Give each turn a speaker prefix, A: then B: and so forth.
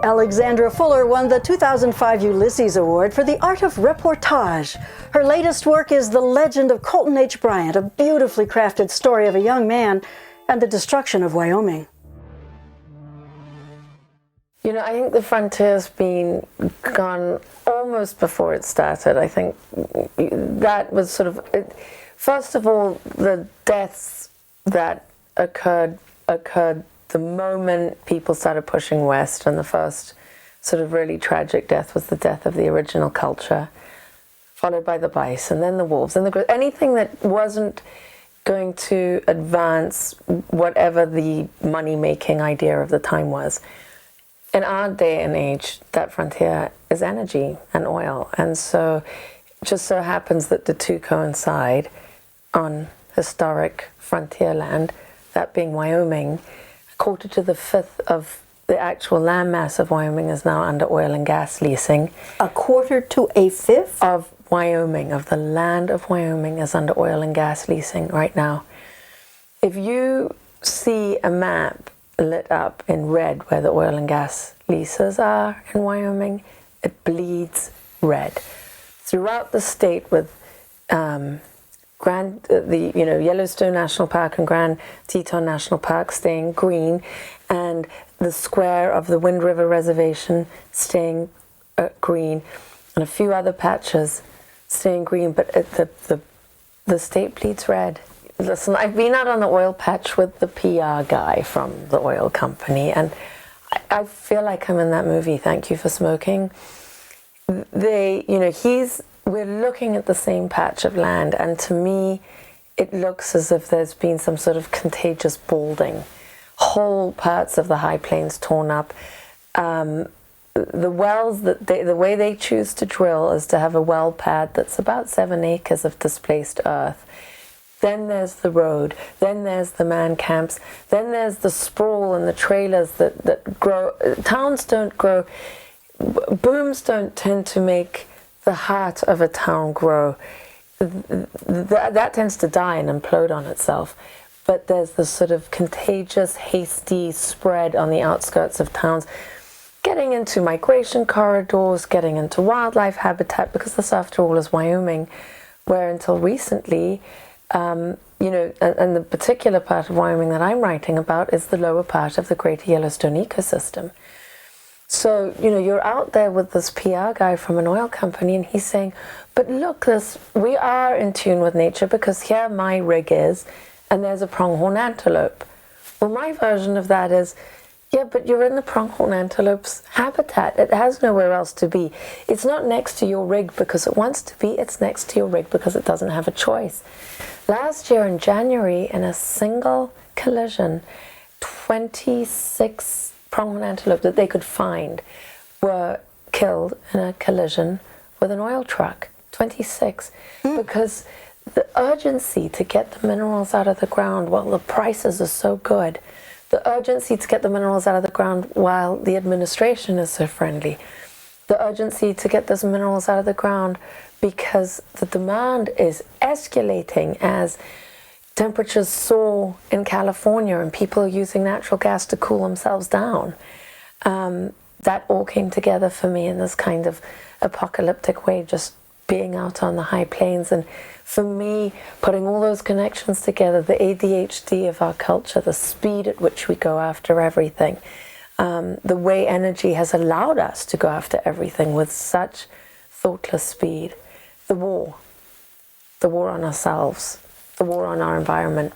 A: Alexandra Fuller won the 2005 Ulysses Award for the art of reportage. Her latest work is The Legend of Colton H. Bryant, a beautifully crafted story of a young man and the destruction of Wyoming.
B: You know, I think the frontier's been gone almost before it started. I think that was sort of, first of all, the deaths that occurred the moment people started pushing west, and the first sort of really tragic death was the death of the original culture, followed by the bison, then the wolves, and anything that wasn't going to advance whatever the money-making idea of the time was. In our day and age, that frontier is energy and oil, and so it just so happens that the two coincide on historic frontier land, that being Wyoming. A quarter to the fifth of the actual land mass of Wyoming is now under oil and gas leasing.
A: A quarter to a fifth?
B: Of Wyoming, of the land of Wyoming, is under oil and gas leasing right now. If you see a map lit up in red where the oil and gas leases are in Wyoming, it bleeds red. Throughout the state, with Yellowstone National Park and Grand Teton National Park staying green, and the square of the Wind River Reservation staying green, and a few other patches staying green, but the state bleeds red. Listen, I've been out on the oil patch with the PR guy from the oil company, and I feel like I'm in that movie, Thank You for Smoking. We're looking at the same patch of land, and to me, it looks as if there's been some sort of contagious balding. Whole parts of the high plains torn up. The wells, the way they choose to drill is to have a well pad that's about 7 acres of displaced earth. Then there's the road, then there's the man camps, then there's the sprawl and the trailers that grow. Towns don't grow, booms don't tend to make the heart of a town grow. That tends to die and implode on itself. But there's this sort of contagious, hasty spread on the outskirts of towns, getting into migration corridors, getting into wildlife habitat, because this, after all, is Wyoming, where until recently, and the particular part of Wyoming that I'm writing about is the lower part of the Greater Yellowstone ecosystem. So, you're out there with this PR guy from an oil company, and he's saying, but look, we are in tune with nature, because here my rig is, and there's a pronghorn antelope. Well, my version of that is, yeah, but you're in the pronghorn antelope's habitat. It has nowhere else to be. It's not next to your rig because it wants to be. It's next to your rig because it doesn't have a choice. Last year in January, in a single collision, 26 pronghorn antelope that they could find were killed in a collision with an oil truck. 26. Because the urgency to get the minerals out of the ground while the prices are so good, the urgency to get the minerals out of the ground while the administration is so friendly, the urgency to get those minerals out of the ground because the demand is escalating as temperatures soar in California and people are using natural gas to cool themselves down. That all came together for me in this kind of apocalyptic way, just being out on the high plains. And for me, putting all those connections together, the ADHD of our culture, the speed at which we go after everything, the way energy has allowed us to go after everything with such thoughtless speed, the war on ourselves, the war on our environment,